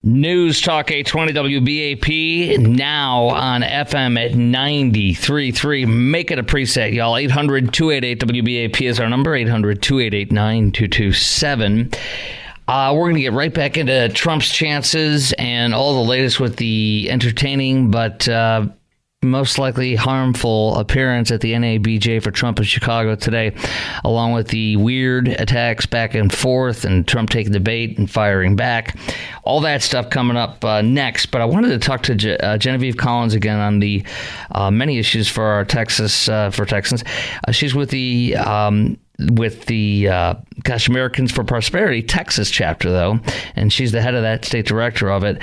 News Talk 820 WBAP, now on FM at 93.3. Make it a preset, y'all. 800-288-WBAP is our number, 800-288-9227. We're going to get right back into Trump's chances and all the latest with the entertaining but most likely harmful appearance at the NABJ for Trump in Chicago today, along with the weird attacks back and forth and Trump taking the bait and firing back. All that stuff coming up next. But I wanted to talk to Genevieve Collins again on the many issues for our Texans. She's with the Americans for Prosperity Texas chapter, though, and she's the head of that, state director of it.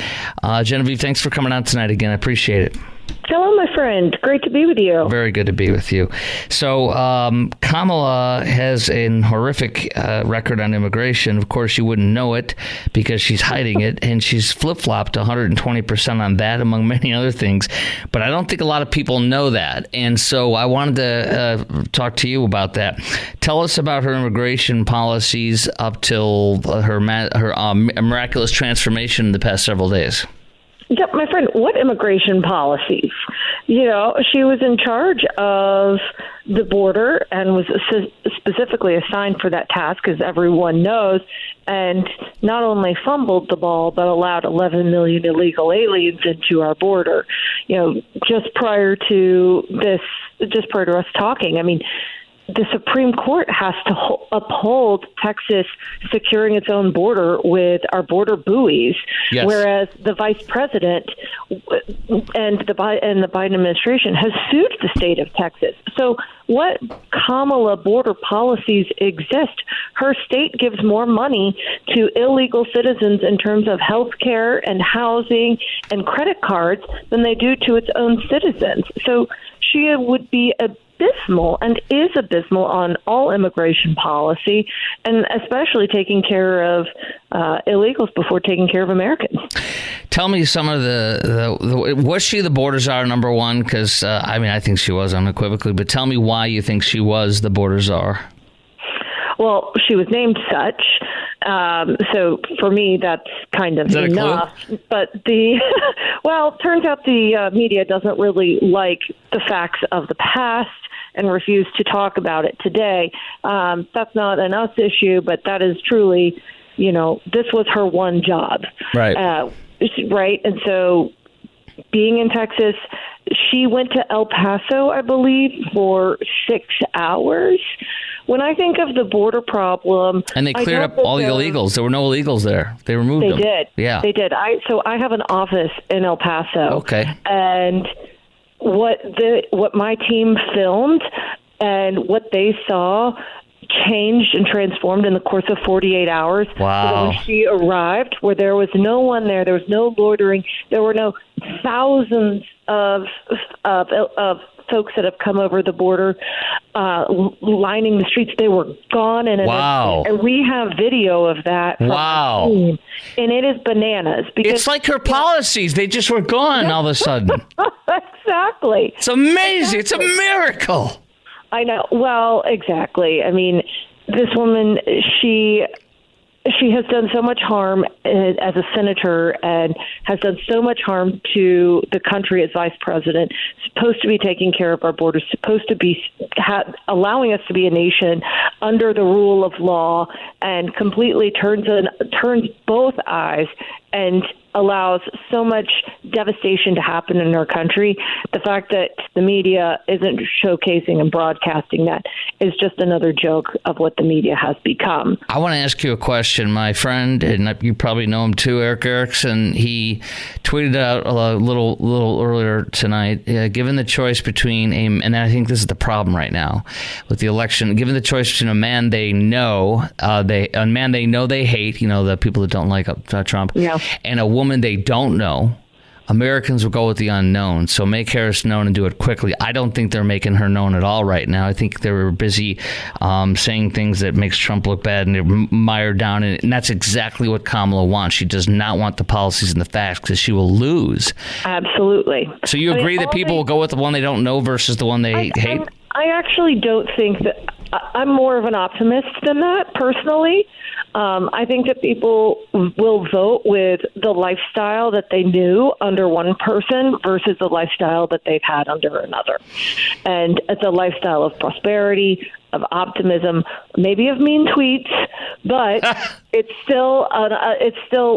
Genevieve, thanks for coming on tonight again. I appreciate it. Hello, my friend. Great to be with you. Very good to be with you. So Kamala has a horrific record on immigration. Of course, you wouldn't know it because she's hiding it, and she's flip-flopped 120% on that, among many other things. But I don't think a lot of people know that, and so I wanted to talk to you about that. Tell us about her immigration policies up till her miraculous transformation in the past several days. Yep, my friend, what immigration policies? You know, she was in charge of the border and was specifically assigned for that task, as everyone knows, and not only fumbled the ball, but allowed 11 million illegal aliens into our border. You know, just prior to us talking, I mean, the Supreme Court has to uphold Texas securing its own border with our border buoys, yes. Whereas the vice president and the Biden administration has sued the state of Texas. So what Kamala border policies exist? Her state gives more money to illegal citizens in terms of health care and housing and credit cards than they do to its own citizens. So she would be abysmal and is abysmal on all immigration policy, and especially taking care of illegals before taking care of Americans. Tell me some of the was she the border czar, number one? Because, I think she was unequivocally, but tell me why you think she was the border czar. Well, she was named such. So for me, that's kind of enough. But turns out the media doesn't really like the facts of the past and refuse to talk about it today. That's not an us issue, but that is truly, this was her one job. Right. Right. And so being in Texas, she went to El Paso, I believe, for 6 hours. When I think of the border problem... And they cleared up all the illegals. There were no illegals there. They removed them. They did. Yeah. They did. So I have an office in El Paso. Okay. And what my team filmed and what they saw changed and transformed in the course of 48 hours. Wow. So when she arrived, where there was no one there was no loitering, there were no thousands of folks that have come over the border lining the streets. They were gone in an instant. And we have video of that from our team. And it is bananas. Because it's like her policies. They just were gone all of a sudden. Exactly. It's amazing. It's a miracle. I know. Well, exactly. I mean, this woman, she has done so much harm as a senator and has done so much harm to the country as vice president, supposed to be taking care of our borders, supposed to be allowing us to be a nation under the rule of law, and completely turns both eyes and allows so much devastation to happen in our country. The fact that the media isn't showcasing and broadcasting that is just another joke of what the media has become. I want to ask you a question. My friend, and you probably know him too, Eric Erickson, he tweeted out a little earlier tonight, given the choice between and I think this is the problem right now with the election, given the choice between a man they know they hate, the people that don't like Trump, yeah, and a woman they don't know, Americans will go with the unknown. So make Harris known and do it quickly. I don't think they're making her known at all right now. I think they're busy saying things that makes Trump look bad, and they're mired down in it. And that's exactly what Kamala wants. She does not want the policies and the facts because she will lose. Absolutely. So you agree that people will go with the one they don't know versus the one they hate? I actually don't think that. I'm more of an optimist than that, personally. I think that people will vote with the lifestyle that they knew under one person versus the lifestyle that they've had under another. And it's a lifestyle of prosperity, of optimism, maybe of mean tweets, but it's still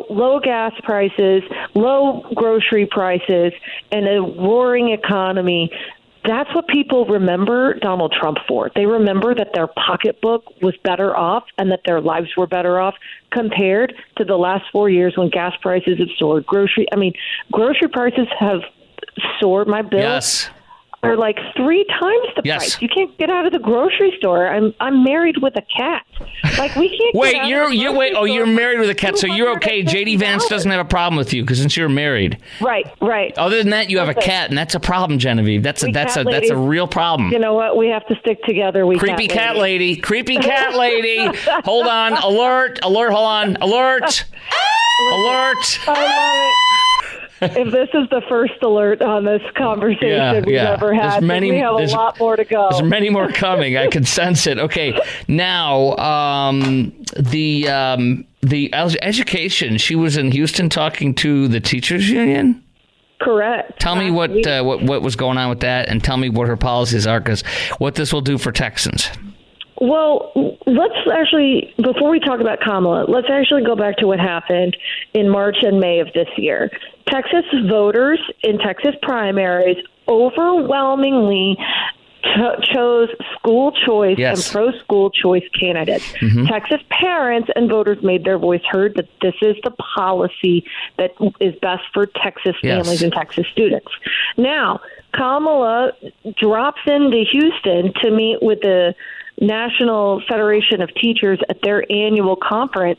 low gas prices, low grocery prices, and a roaring economy. That's what people remember Donald Trump for. They remember that their pocketbook was better off and that their lives were better off compared to the last 4 years when gas prices have soared. Grocery prices have soared. My bills are like 3 times the price. You can't get out of the grocery store. I'm married with a cat. Like, we can't. You're married with a cat, so you're okay. JD Vance doesn't have a problem with you because since you're married. Right. Other than that, you have a cat, and that's a problem, Genevieve. That's a real problem. You know what? We have to stick together. Creepy cat lady. Hold on. Alert. Hold on. Alert. I love it. If this is the first alert on this conversation we've ever had, we have a lot more to go. There's many more coming. I can sense it. Okay, now the education. She was in Houston talking to the teachers union. Correct. Tell me what was going on with that, and tell me what her policies are, because what this will do for Texans. Well, let's actually, before we talk about Kamala, let's actually go back to what happened in March and May of this year. Texas voters in Texas primaries overwhelmingly chose school choice and pro-school choice candidates. Mm-hmm. Texas parents and voters made their voice heard that this is the policy that is best for Texas families and Texas students. Now, Kamala drops into Houston to meet with the National Federation of Teachers at their annual conference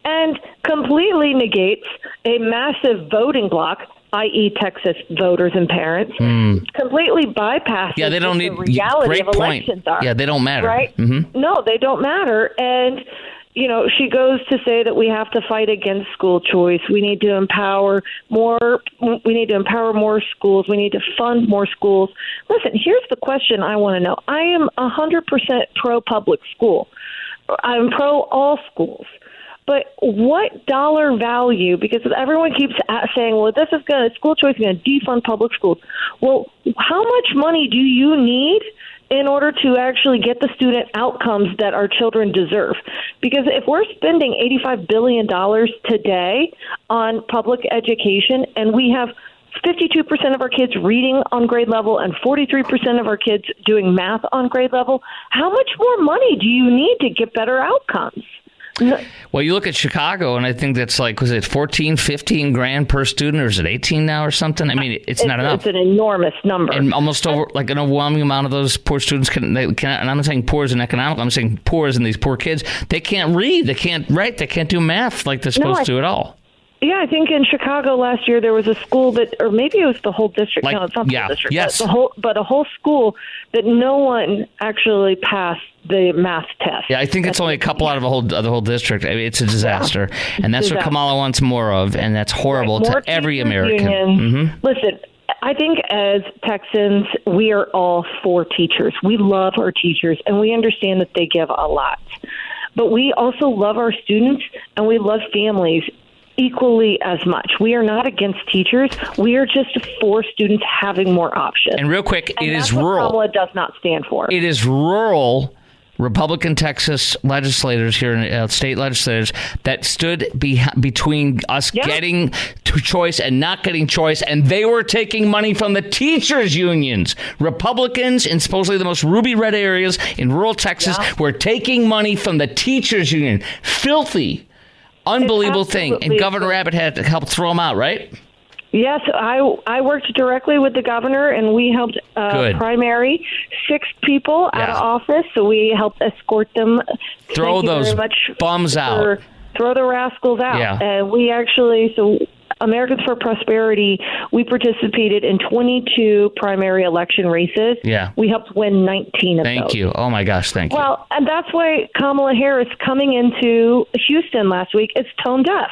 and completely negates a massive voting bloc, i.e. Texas voters and parents, completely bypasses they don't need, the reality great of elections point. are. They don't matter. Right? Mm-hmm. No, they don't matter. And, she goes to say that we have to fight against school choice. We need to empower more. We need to empower more schools. We need to fund more schools. Listen, here's the question I want to know. I am 100% pro public school. I'm pro all schools. But what dollar value, because everyone keeps saying, well, school choice is going to defund public schools. Well, how much money do you need in order to actually get the student outcomes that our children deserve? Because if we're spending $85 billion today on public education and we have 52% of our kids reading on grade level and 43% of our kids doing math on grade level, how much more money do you need to get better outcomes? Well, you look at Chicago, and I think that's was it 14, 15 grand per student, or is it 18 now or something? I mean, it's not enough. It's an enormous number. And almost an overwhelming amount of those poor students and I'm not saying poor as in economic, I'm saying poor as in these poor kids. They can't read, they can't write, they can't do math like they're supposed to at all. Yeah, I think in Chicago last year there was a school that, or maybe it was the whole district. No, it's not the whole district. Yes. But a whole school that no one actually passed the math test. Yeah, I think it's only a couple out of the whole district. I mean, it's a disaster, and that's what Kamala wants more of, and that's horrible to every American. Mm-hmm. Listen, I think as Texans, we are all for teachers. We love our teachers, and we understand that they give a lot. But we also love our students, and we love families equally as much. We are not against teachers. We are just for students having more options. And real quick, it is rural. Kamala does not stand for. It is rural Republican Texas legislators here in state legislators that stood between us getting to choice and not getting choice, and they were taking money from the teachers unions. Republicans in supposedly the most ruby red areas in rural Texas were taking money from the teachers union. Filthy, unbelievable thing. And Governor Abbott had to help throw them out, right? Yes, I worked directly with the governor, and we helped primary 6 people out of office. So we helped escort them. Throw those bums out. Throw the rascals out. Yeah. And we actually, Americans for Prosperity, we participated in 22 primary election races. Yeah. We helped win 19 of those. Thank you. Oh, my gosh, thank you. Well, and that's why Kamala Harris coming into Houston last week is tone deaf.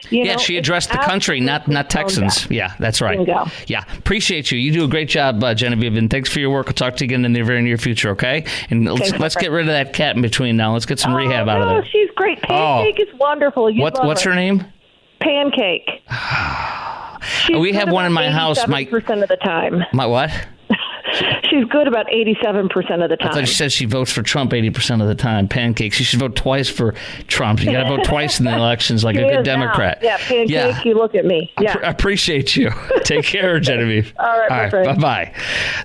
She addressed the country, not Texans. Yeah, that's right. Bingo. Yeah, appreciate you. You do a great job, Genevieve, and thanks for your work. I'll talk to you again in the very near future, okay? And let's get rid of that cat in between now. Let's get some rehab out of there. She's great. Pancake is wonderful. What's her name? Pancake. We have one in my house. 87% of the time. My what? She's good about 87% of the time. I thought she said she votes for Trump 80% of the time. Pancakes. She should vote twice for Trump. You got to vote twice in the elections like a good Democrat. Now. Yeah, Pancake, you look at me. Yeah. I appreciate you. Take care, Genevieve. All right, bye-bye.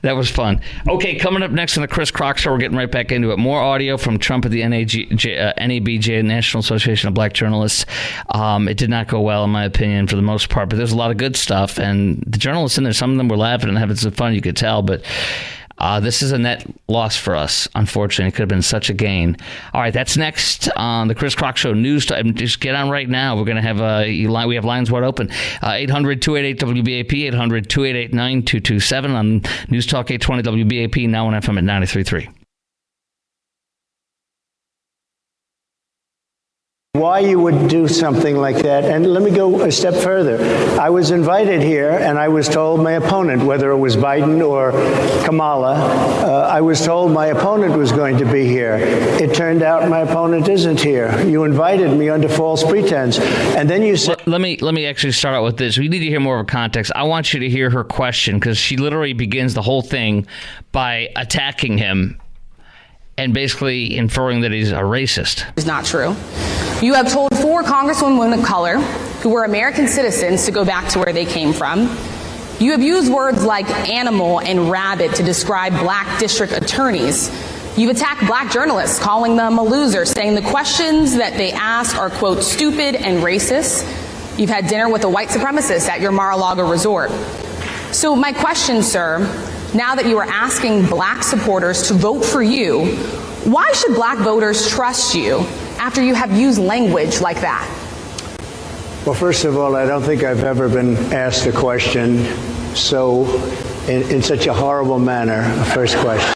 That was fun. Okay, coming up next on the Chris Crock Show, we're getting right back into it. More audio from Trump at the NABJ, National Association of Black Journalists. It did not go well, in my opinion, for the most part, but there's a lot of good stuff, and the journalists in there, some of them were laughing and having some fun, you could tell, but this is a net loss for us, unfortunately. It could have been such a gain. All right, that's next on the Chris Crock Show News Time. Just get on right now. We're going to have we have lines wide open. 800-288-WBAP, 800-288-9227 on News Talk 820 WBAP, now on FM at 93.3. Why you would do something like that. And let me go a step further. I was invited here, and I was told my opponent, whether it was Biden or Kamala, I was told my opponent was going to be here. It turned out my opponent isn't here. You invited me under false pretense. And then you said... Let me actually start out with this. We need to hear more of a context. I want you to hear her question, because she literally begins the whole thing by attacking him and basically inferring that he's a racist. It's not true. You have told 4 congresswomen of color who were American citizens to go back to where they came from. You have used words like animal and rabbit to describe black district attorneys. You've attacked black journalists, calling them a loser, saying the questions that they ask are, quote, stupid and racist. You've had dinner with a white supremacist at your Mar-a-Lago resort. So my question, sir, now that you are asking black supporters to vote for you, why should black voters trust you after you have used language like that? Well, first of all, I don't think I've ever been asked a question in such a horrible manner, a first question.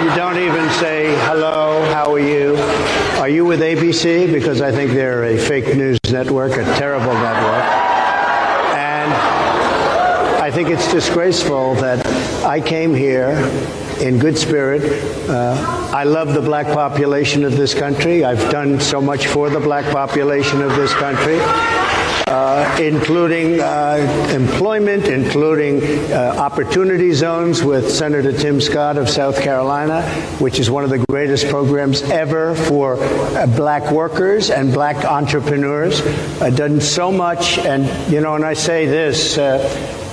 You don't even say, hello, how are you? Are you with ABC? Because I think they're a fake news network, a terrible network. And I think it's disgraceful that I came here in good spirit. I love the black population of this country. I've done so much for the black population of this country, including employment, including opportunity zones with Senator Tim Scott of South Carolina, which is one of the greatest programs ever for black workers and black entrepreneurs. I've done so much, and and I say this,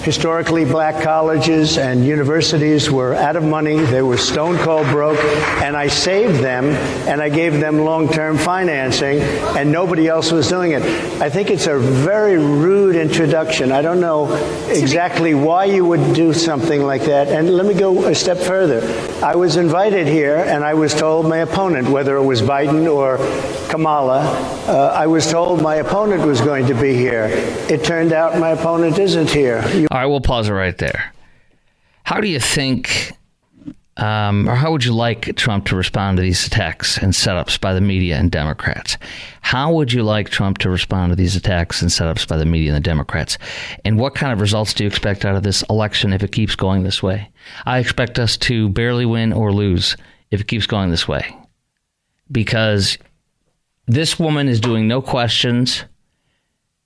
historically, black colleges and universities were out of money. They were stone cold broke, and I saved them, and I gave them long-term financing, and nobody else was doing it. I think it's a very rude introduction. I don't know exactly why you would do something like that. And let me go a step further. I was invited here, and I was told my opponent, whether it was Biden or Kamala, I was told my opponent was going to be here. It turned out my opponent isn't here. All right, we'll pause it right there. How do you think, or how would you like Trump to respond to these attacks and setups by the media and Democrats? How would you like Trump to respond to these attacks and setups by the media and the Democrats? And what kind of results do you expect out of this election if it keeps going this way? I expect us to barely win or lose if it keeps going this way. Because this woman is doing no questions.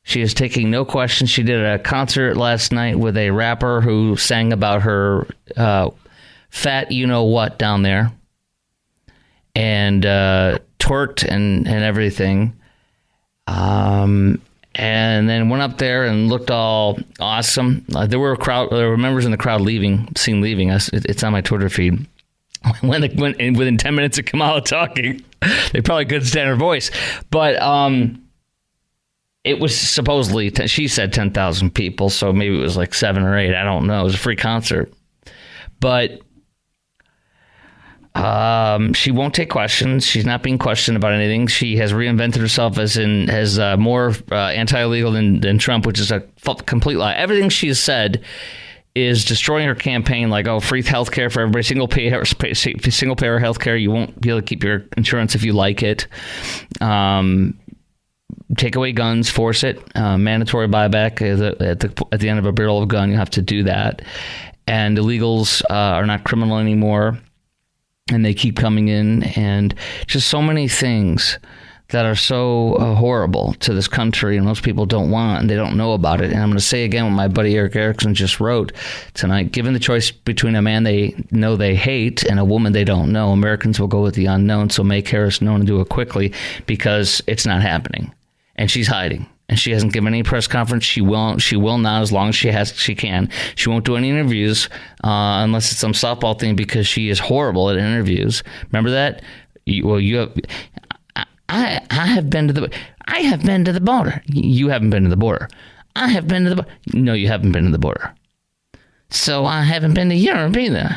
She is taking no questions. She did a concert last night with a rapper who sang about her fat you-know-what down there and twerked and everything. And then went up there and looked all awesome. There were members in the crowd seen leaving us. It's on my Twitter feed. Within 10 minutes of Kamala talking, they probably couldn't stand her voice. But it was supposedly, she said 10,000 people, so maybe it was like 7 or 8. I don't know. It was a free concert. But she won't take questions. She's not being questioned about anything. She has reinvented herself as more anti-illegal than Trump, which is a complete lie. Everything she has said is destroying her campaign, like, free health care for everybody, single payer health care. You won't be able to keep your insurance if you like it. take away guns, force it, mandatory buyback at the end of a barrel of gun. You have to do that. And illegals are not criminal anymore. And they keep coming in, and just so many things that are so horrible to this country, and most people don't want, and they don't know about it. And I'm going to say again what my buddy Eric Erickson just wrote tonight. Given the choice between a man they know they hate and a woman they don't know, Americans will go with the unknown. So make Harris known and do it quickly, because it's not happening. And she's hiding. And she hasn't given any press conference. She will not, as long as she can. She won't do any interviews unless it's some softball thing, because she is horrible at interviews. Remember that? I have been to the border. You haven't been to the border. I have been to the border. No, you haven't been to the border. So I haven't been to Europe either.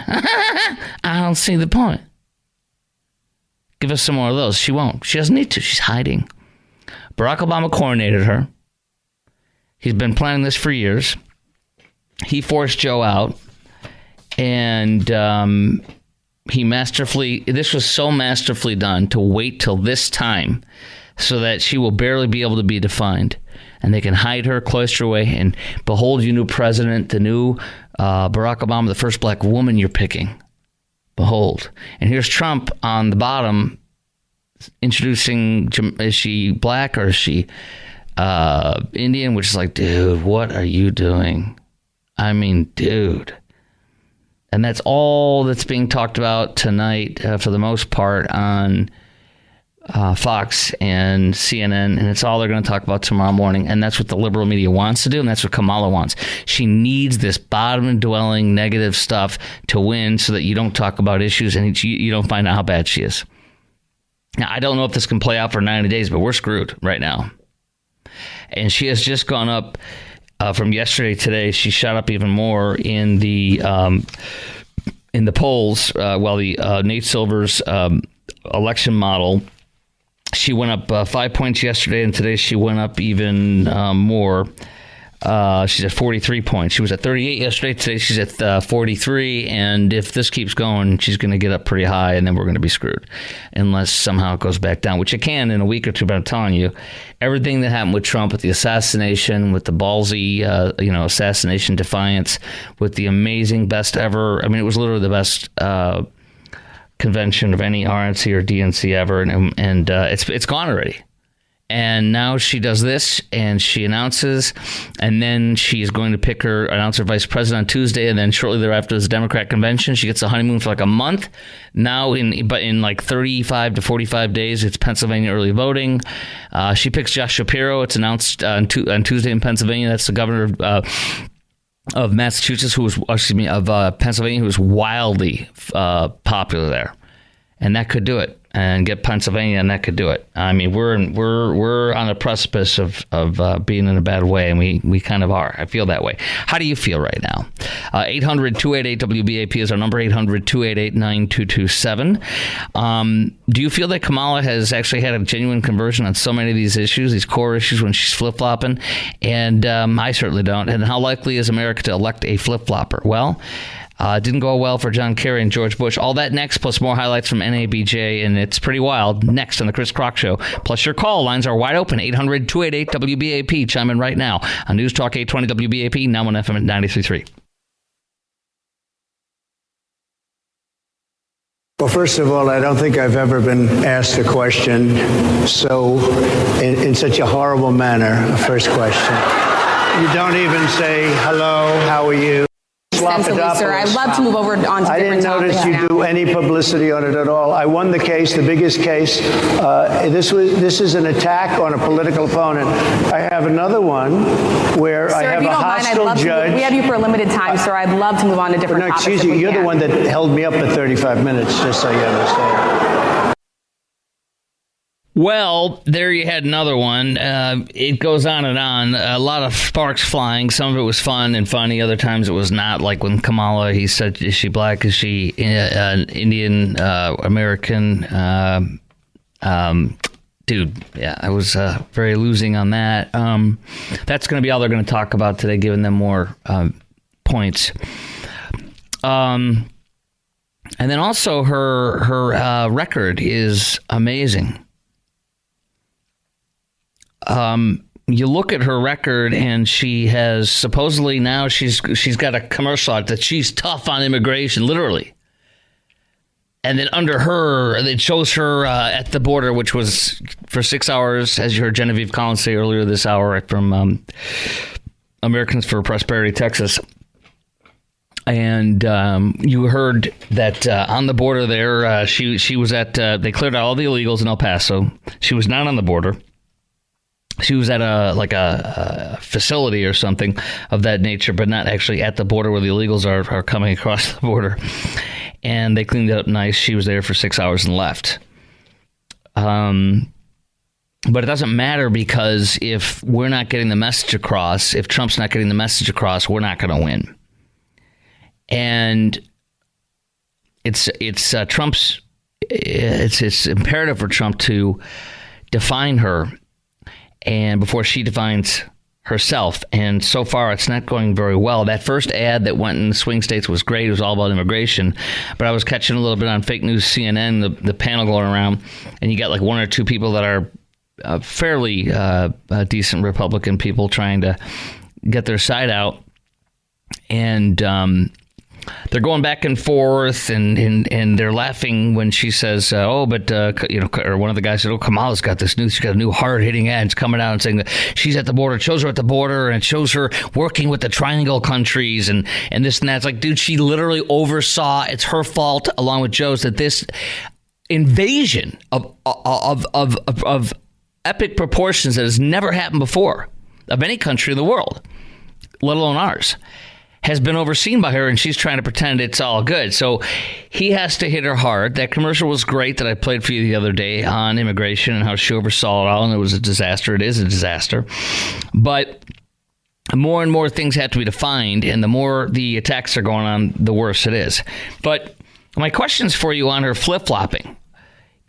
I don't see the point. Give us some more of those. She won't. She doesn't need to. She's hiding. Barack Obama coronated her. He's been planning this for years. He forced Joe out, and this was so masterfully done to wait till this time so that she will barely be able to be defined. And they can hide her, cloister away, and behold, your new president, the new Barack Obama, the first black woman you're picking. Behold. And here's Trump on the bottom, introducing, is she black or is she Indian? Which is like, dude, what are you doing? I mean, dude. And that's all that's being talked about tonight, for the most part, on Fox and CNN, and it's all they're going to talk about tomorrow morning. And that's what the liberal media wants to do, and that's what Kamala wants. She needs this bottom-dwelling negative stuff to win, so that you don't talk about issues and you don't find out how bad she is. Now, I don't know if this can play out for 90 days, but we're screwed right now. And she has just gone up from yesterday to today. She shot up even more in the polls. While the Nate Silver's election model, she went up 5 points yesterday, and today she went up even more. She's at 43 points. She was at 38 yesterday. Today she's at 43. And if this keeps going, she's going to get up pretty high, and then we're going to be screwed unless somehow it goes back down, which it can in a week or two. But I'm telling you, everything that happened with Trump, with the assassination, with the ballsy, assassination defiance, with the amazing best ever. I mean, it was literally the best convention of any RNC or DNC ever. And it's gone already. And now she does this, and she announces, and then she is going to announce her vice president on Tuesday, and then shortly thereafter is the Democrat convention. She gets a honeymoon for like a month. Now, in like 35 to 45 days, it's Pennsylvania early voting. She picks Josh Shapiro. It's announced on Tuesday in Pennsylvania. That's the governor of Massachusetts, of Pennsylvania, who is wildly popular there, and that could do it. And get Pennsylvania, and that could do it. I mean, we're on the precipice of being in a bad way, and we kind of are. I feel that way. How do you feel right now? 800-288-WBAP is our number, 800-288-9227. Do you feel that Kamala has actually had a genuine conversion on so many of these issues, these core issues, when she's flip-flopping? And I certainly don't. And how likely is America to elect a flip-flopper? Well, didn't go well for John Kerry and George Bush. All that next, plus more highlights from NABJ, and it's pretty wild. Next on the Chris Crock Show. Plus your call lines are wide open. 800-288-WBAP. Chime in right now on News Talk 820 WBAP, now on FM at 93.3. Well, first of all, I don't think I've ever been asked a question so in such a horrible manner. First question. You don't even say hello, how are you? Sir, I'd love to move over on to different topics. I didn't notice you do any publicity on it at all. I won the case, the biggest case. This is an attack on a political opponent. I have another one where sir, I have a hostile judge. We have you for a limited time, sir. I'd love to move on to different topics. Excuse you. You're the one that held me up for 35 minutes, just so you understand. Well, there you had another one. It goes on and on. A lot of sparks flying. Some of it was fun and funny. Other times it was not. Like when Kamala, he said, is she black? Is she Indian, American? Dude, yeah, I was very losing on that. That's going to be all they're going to talk about today, giving them more points. And then also her record is amazing. you look at her record, and she has supposedly now she's got a commercial out that she's tough on immigration, literally. And then under her, it shows her at the border, which was for 6 hours, as you heard Genevieve Collins say earlier this hour from Americans for Prosperity, Texas. And you heard that on the border there, she was at, they cleared out all the illegals in El Paso. She was not on the border. She was at a facility or something of that nature, but not actually at the border where the illegals are coming across the border. And they cleaned it up nice. She was there for 6 hours and left. But it doesn't matter, because if we're not getting the message across, if Trump's not getting the message across, we're not going to win. And it's imperative for Trump to define her, and before she defines herself. And so far, it's not going very well. That first ad that went in the swing states was great. It was all about immigration. But I was catching a little bit on fake news CNN, the panel going around, and you got like one or two people that are fairly decent Republican people trying to get their side out. And they're going back and forth, and they're laughing when she says, or one of the guys said, Kamala's got this news. She's got a new hard-hitting ad. It's coming out and saying that she's at the border. It shows her at the border, and it shows her working with the triangle countries and this and that. It's like, dude, she literally oversaw. It's her fault, along with Joe's, that this invasion of epic proportions that has never happened before of any country in the world, let alone ours, has been overseen by her, and she's trying to pretend it's all good. So he has to hit her hard. That commercial was great that I played for you the other day on immigration and how she oversaw it all, and it was a disaster. It is a disaster. But more and more things have to be defined, and the more the attacks are going on, the worse it is. But my questions for you on her flip-flopping.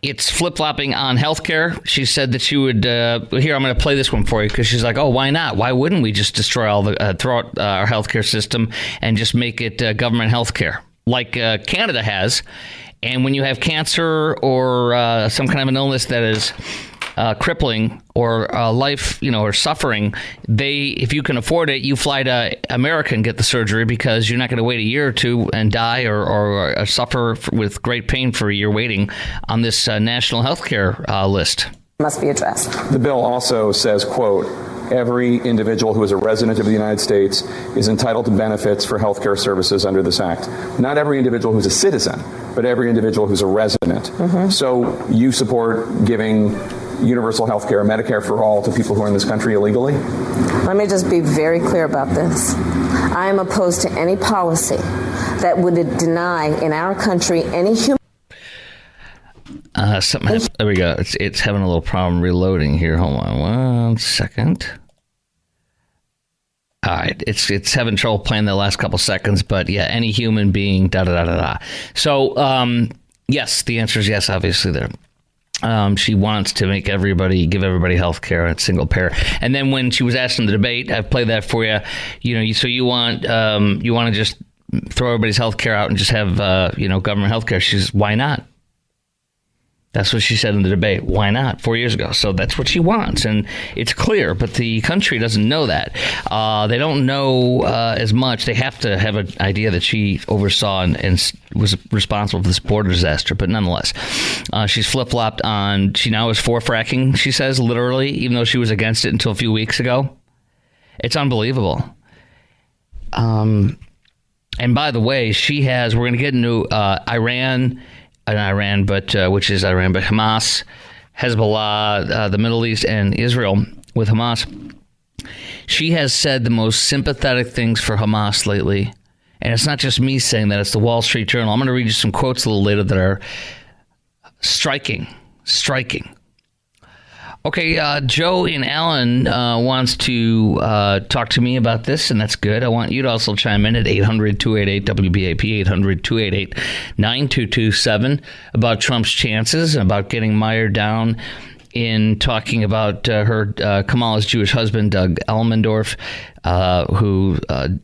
It's flip-flopping on healthcare. She said that she would, here, I'm going to play this one for you, because she's like, oh, why not? Why wouldn't we just destroy throw out our healthcare system and just make it government healthcare like Canada has? And when you have cancer or some kind of an illness that is crippling or life, or suffering, if you can afford it, you fly to America and get the surgery, because you're not going to wait a year or two and die or suffer with great pain for a year waiting on this national health care list. Must be addressed. The bill also says, quote, every individual who is a resident of the United States is entitled to benefits for health care services under this act. Not every individual who's a citizen, but every individual who's a resident. Mm-hmm. So you support giving universal health care, Medicare for all, to people who are in this country illegally? Let me just be very clear about this. I am opposed to any policy that would deny in our country any human... There we go. It's having a little problem reloading here. Hold on 1 second. All right, it's having trouble playing the last couple seconds, but yeah, any human being, da-da-da-da-da. So, yes, the answer is yes, obviously there. She wants to give everybody health care at single payer. And then when she was asked in the debate, I've played that for you, so you want to just throw everybody's health care out and just have, government health care. She says, why not? That's what she said in the debate. Why not? 4 years ago. So that's what she wants. And it's clear, but the country doesn't know that. They don't know as much. They have to have an idea that she oversaw and was responsible for this border disaster. But nonetheless, she's flip-flopped on, she now is for fracking, she says, literally, even though she was against it until a few weeks ago. It's unbelievable. And by the way, we're going to get into which is Iran, but Hamas, Hezbollah, the Middle East, and Israel with Hamas. She has said the most sympathetic things for Hamas lately. And it's not just me saying that, it's the Wall Street Journal. I'm going to read you some quotes a little later that are striking. Okay, Joe in Allen wants to talk to me about this, and that's good. I want you to also chime in at 800-288-WBAP, 800-288-9227, about Trump's chances and about getting mired down in talking about Kamala's Jewish husband, Doug Elmendorf, who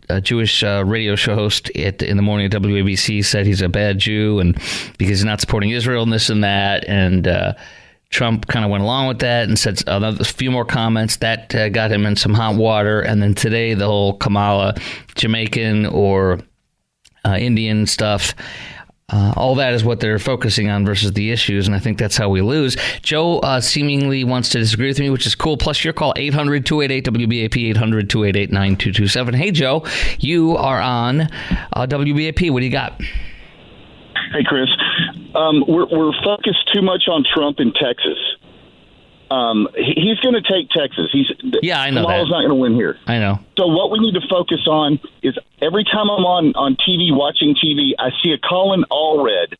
a Jewish radio show host in the morning at WABC said he's a bad Jew and because he's not supporting Israel and this and that, and Trump kind of went along with that and said a few more comments. That got him in some hot water. And then today, the whole Kamala, Jamaican or Indian stuff, all that is what they're focusing on versus the issues. And I think that's how we lose. Joe seemingly wants to disagree with me, which is cool. Plus your call, 800-288-WBAP, 800-288-9227. Hey, Joe, you are on WBAP. What do you got? Hey, Chris. We're focused too much on Trump in Texas. He's going to take Texas. I know Kamala's that. not going to win here. I know. So what we need to focus on is every time I'm on TV, watching TV, I see a Colin Allred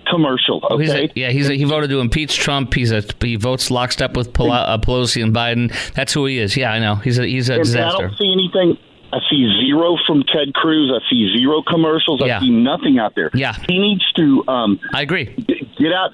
commercial. Okay. He voted to impeach Trump. He votes lockstep with Pelosi and Biden. That's who he is. Yeah, I know. He's a disaster. I don't see anything. I see zero from Ted Cruz. I see zero commercials. I see nothing out there. Yeah. He needs to. I agree. Get out.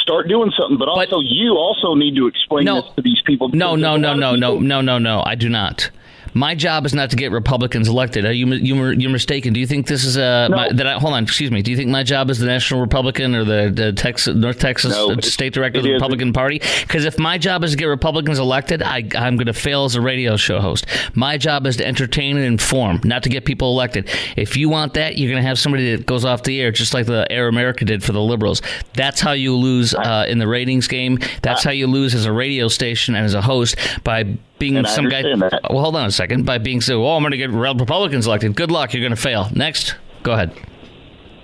Start doing something. But also, you also need to explain this to these people. No. I do not. My job is not to get Republicans elected. You're mistaken. Do you think this is hold on, excuse me. Do you think my job is the National Republican or the North Texas State Director of the Republican Party? Because if my job is to get Republicans elected, I'm going to fail as a radio show host. My job is to entertain and inform, not to get people elected. If you want that, you're going to have somebody that goes off the air, just like the Air America did for the liberals. That's how you lose in the ratings game. That's how you lose as a radio station and as a host, by being some guy. Well, hold on a second. By being so, I'm going to get Republicans elected. Good luck. You're going to fail. Next, go ahead.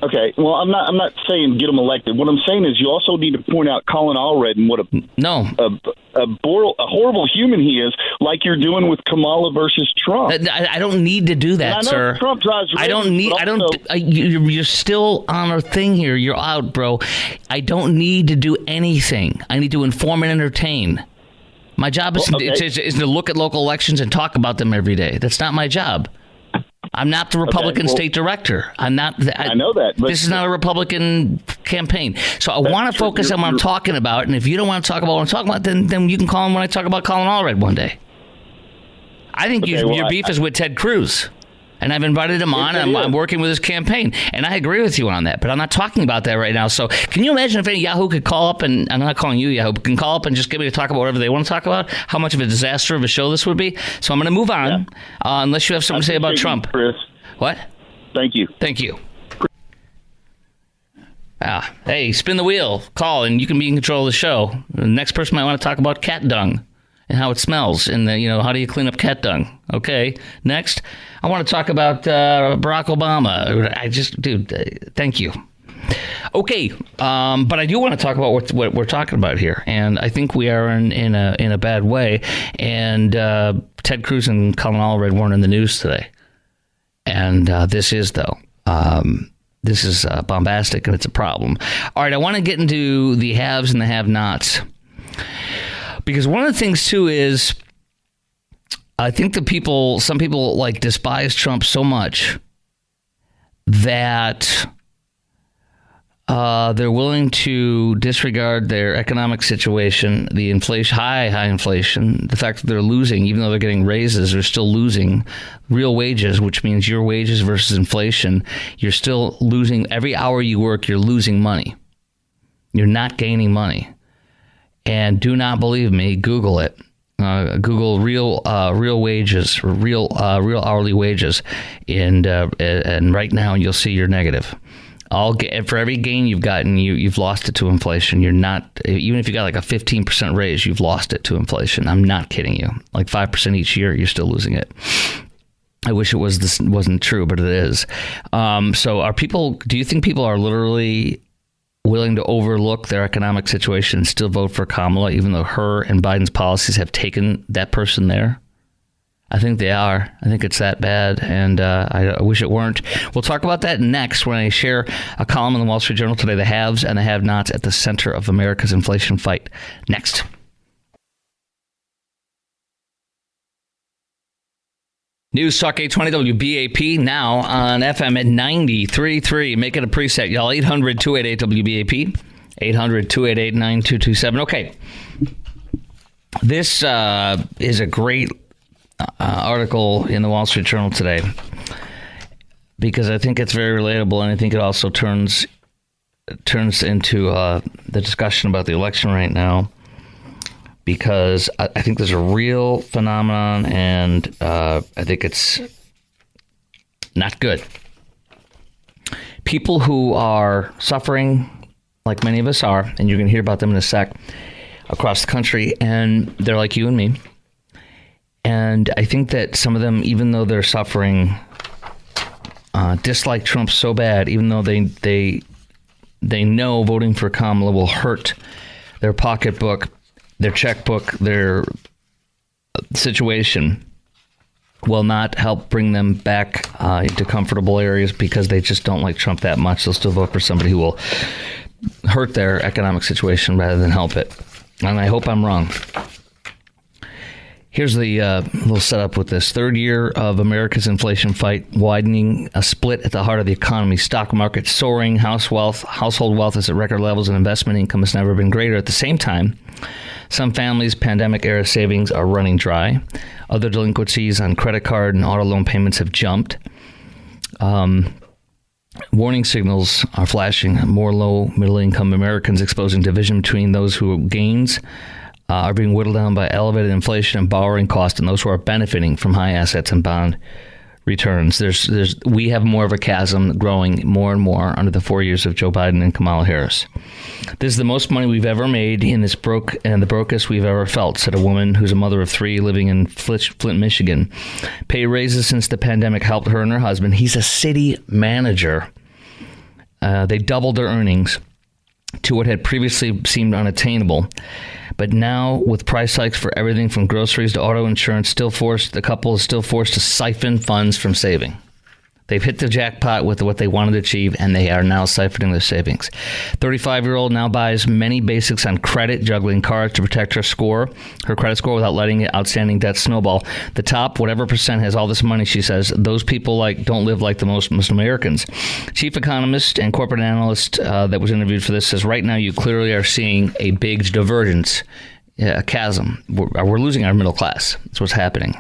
Okay. Well, I'm not saying get them elected. What I'm saying is you also need to point out Colin Allred and what a horrible human he is, like you're doing with Kamala versus Trump. I don't need to do that, sir. Trump drives. You're still on our thing here. You're out, bro. I don't need to do anything. I need to inform and entertain. My job is to look at local elections and talk about them every day. That's not my job. I'm not the Republican state director. I'm not. I know that. But this is not a Republican campaign. So I want to focus on what I'm talking about. And if you don't want to talk about what I'm talking about, then you can call him when I talk about Colin Allred one day. I think your beef is with Ted Cruz. And I've invited him on, and I'm working with his campaign. And I agree with you on that, but I'm not talking about that right now. So can you imagine if any Yahoo could call up, and I'm not calling you Yahoo, but can call up and just get me to talk about whatever they want to talk about, how much of a disaster of a show this would be? So I'm going to move on, unless you have something to say about Trump. Chris. What? Thank you. Thank you. Hey, spin the wheel, call, and you can be in control of the show. The next person might want to talk about cat dung and how it smells, and how do you clean up cat dung? Okay, next, I want to talk about Barack Obama. Thank you. Okay, but I do want to talk about what we're talking about here, and I think we are in a bad way. And Ted Cruz and Colin Allred weren't in the news today, and this is though. This is bombastic, and it's a problem. All right, I want to get into the haves and the have-nots. Because one of the things, too, is I think some people like despise Trump so much that they're willing to disregard their economic situation, the inflation, high inflation, the fact that they're losing, even though they're getting raises, they're still losing real wages, which means your wages versus inflation. You're still losing. Every hour you work, you're losing money. You're not gaining money. And do not believe me, Google it. Google real wages, real hourly wages, and right now you'll see you're negative. For every gain you've gotten, you've lost it to inflation. You're not, even if you got like a 15% raise, you've lost it to inflation. I'm not kidding you. Like 5% each year, you're still losing it. I wish this wasn't true, but it is. So do you think people are literally willing to overlook their economic situation and still vote for Kamala, even though her and Biden's policies have taken that person there? I think they are. I think it's that bad, and I wish it weren't. We'll talk about that next when I share a column in the Wall Street Journal today, The Haves and the Have-Nots at the Center of America's Inflation Fight. Next. News Talk 820 WBAP, now on FM at 93.3. Make it a preset, y'all. 800-288-WBAP. 800-288-9227. Okay. This is a great article in the Wall Street Journal today because I think it's very relatable, and I think it also turns turns into the discussion about the election right now, because I think there's a real phenomenon, and I think it's not good. People who are suffering, like many of us are, and you're going to hear about them in a sec, across the country, and they're like you and me. And I think that some of them, even though they're suffering, dislike Trump so bad, even though they know voting for Kamala will hurt their pocketbook, their checkbook, their situation, will not help bring them back into comfortable areas because they just don't like Trump that much. They'll still vote for somebody who will hurt their economic situation rather than help it. And I hope I'm wrong. Here's the little setup with this. Third year of America's inflation fight, widening a split at the heart of the economy. Stock market soaring, household wealth is at record levels, and investment income has never been greater. At the same time, some families' pandemic-era savings are running dry. Other delinquencies on credit card and auto loan payments have jumped. Warning signals are flashing. More low, middle-income Americans, exposing division between those who gains are being whittled down by elevated inflation and borrowing costs, and those who are benefiting from high assets and bond returns. We have more of a chasm growing more and more under the 4 years of Joe Biden and Kamala Harris. This is the most money we've ever made in this the brokest we've ever felt, said a woman who's a mother of three living in Flint, Michigan. Pay raises since the pandemic helped her and her husband. He's a city manager. They doubled their earnings to what had previously seemed unattainable. But now, with price hikes for everything from groceries to auto insurance, the couple is still forced to siphon funds from saving. They've hit the jackpot with what they wanted to achieve, and they are now siphoning their savings. 35-year-old now buys many basics on credit, juggling cards to protect her credit score, without letting outstanding debt snowball. The top, whatever percent, has all this money, she says. Those people don't live like the most Americans. Chief economist and corporate analyst that was interviewed for this says, right now you clearly are seeing a big divergence, a chasm. We're losing our middle class. That's what's happening.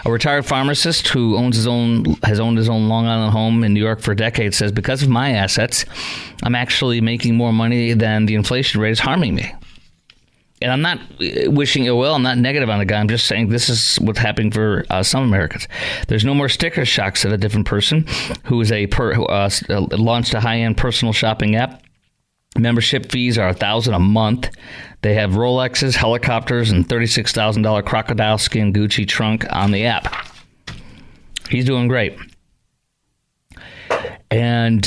A retired pharmacist who has owned his own Long Island home in New York for decades says, because of my assets, I'm actually making more money than the inflation rate is harming me. And I'm not wishing ill will. I'm not negative on the guy. I'm just saying this is what's happening for some Americans. There's no more sticker shock, said a different person who is launched a high-end personal shopping app. Membership fees are $1,000 a month. They have Rolexes, helicopters, and $36,000 crocodile skin Gucci trunk on the app. He's doing great. And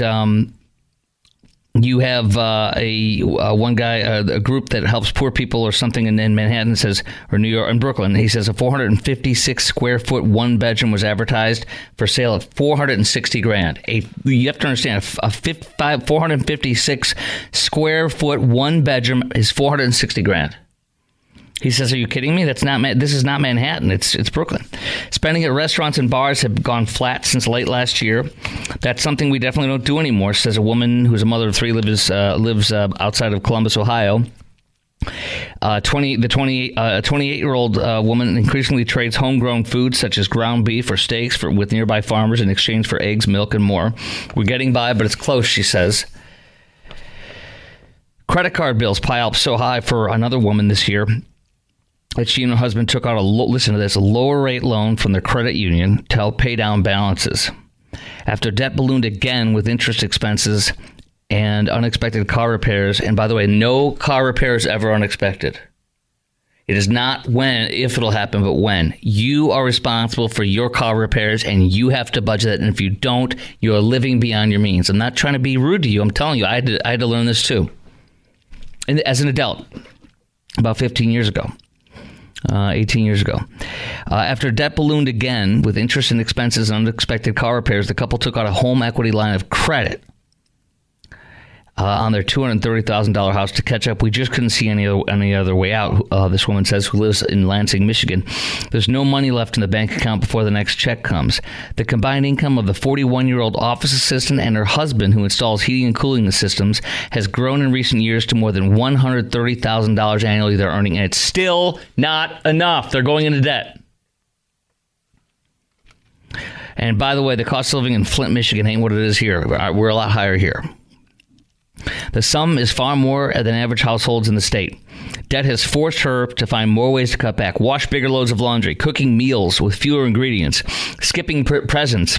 you have one guy, a group that helps poor people or something in Manhattan says, or New York and Brooklyn. He says a 456 square foot one bedroom was advertised for sale at $460,000. You have to understand, a 456 square foot one bedroom is $460,000. He says, are you kidding me? This is not Manhattan. It's Brooklyn. Spending at restaurants and bars have gone flat since late last year. That's something we definitely don't do anymore, says a woman who's a mother of three, lives outside of Columbus, Ohio. A 28-year-old woman increasingly trades homegrown foods such as ground beef or steaks with nearby farmers in exchange for eggs, milk, and more. We're getting by, but it's close, she says. Credit card bills pile up so high for another woman this year that she and her husband took out a lower rate loan from their credit union to help pay down balances. After debt ballooned again with interest expenses and unexpected car repairs, and by the way, no car repair is ever unexpected. It is not if it'll happen, but when. You are responsible for your car repairs, and you have to budget it. And if you don't, you are living beyond your means. I'm not trying to be rude to you. I'm telling you, I had to learn this too. And as an adult, about 18 years ago. After debt ballooned again with interest and expenses and unexpected car repairs, the couple took out a home equity line of credit on their $230,000 house to catch up. We just couldn't see any other way out, this woman says, who lives in Lansing, Michigan. There's no money left in the bank account before the next check comes. The combined income of the 41-year-old office assistant and her husband, who installs heating and cooling systems, has grown in recent years to more than $130,000 annually they're earning, and it's still not enough. They're going into debt. And by the way, the cost of living in Flint, Michigan ain't what it is here. We're a lot higher here. The sum is far more than average households in the state. Debt has forced her to find more ways to cut back, wash bigger loads of laundry, cooking meals with fewer ingredients, skipping presents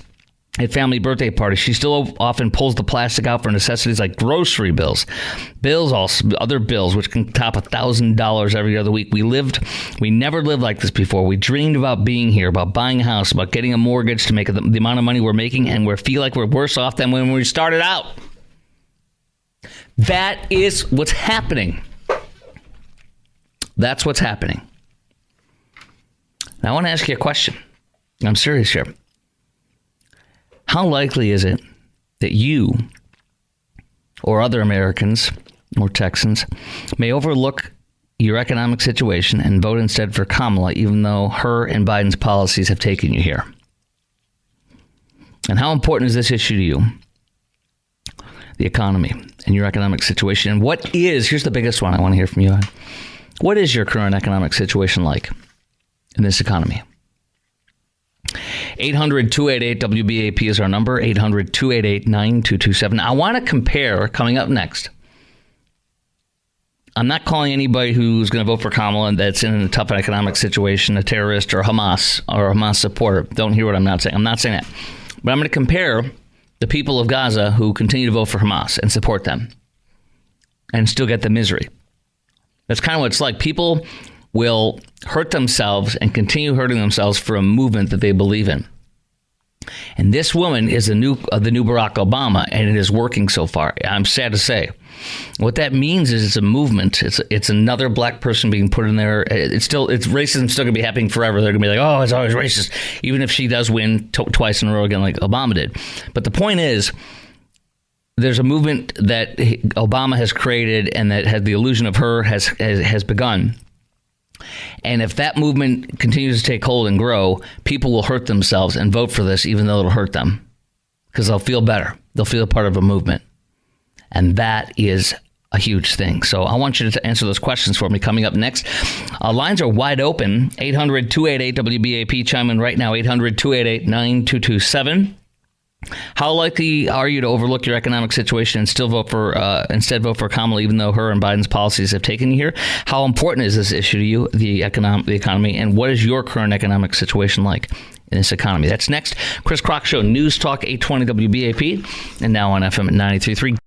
at family birthday parties. She still often pulls the plastic out for necessities like grocery bills, other bills, which can top $1,000 every other week. We never lived like this before. We dreamed about being here, about buying a house, about getting a mortgage to make the amount of money we're making, and we feel like we're worse off than when we started out. That is what's happening. That's what's happening. Now, I want to ask you a question. I'm serious here. How likely is it that you or other Americans or Texans may overlook your economic situation and vote instead for Kamala, even though her and Biden's policies have taken you here? And how important is this issue to you? The economy and your economic situation. And here's the biggest one I want to hear from you on. What is your current economic situation like in this economy? 800-288-WBAP is our number, 800-288-9227. I want to compare, coming up next, I'm not calling anybody who's going to vote for Kamala and that's in a tough economic situation a terrorist or Hamas supporter. Don't hear what I'm not saying. I'm not saying that. But I'm going to compare the people of Gaza who continue to vote for Hamas and support them and still get the misery. That's kind of what it's like. People will hurt themselves and continue hurting themselves for a movement that they believe in. And this woman is the new Barack Obama, and it is working so far. I'm sad to say. What that means is it's a movement. It's another black person being put in there. Racism's still going to be happening forever. They're going to be like, oh, it's always racist, even if she does win twice in a row again like Obama did. But the point is, there's a movement that Obama has created and that has the illusion of her has begun. And if that movement continues to take hold and grow, people will hurt themselves and vote for this, even though it'll hurt them, because they'll feel better. They'll feel part of a movement. And that is a huge thing. So I want you to answer those questions for me coming up next. Lines are wide open. 800-288-WBAP. Chime in right now. 800-288-9227. How likely are you to overlook your economic situation and still vote for Kamala, even though her and Biden's policies have taken you here? How important is this issue to you, the economy, and what is your current economic situation like in this economy? That's next. Chris Crock Show, News Talk 820 WBAP, and now on FM at 93.3.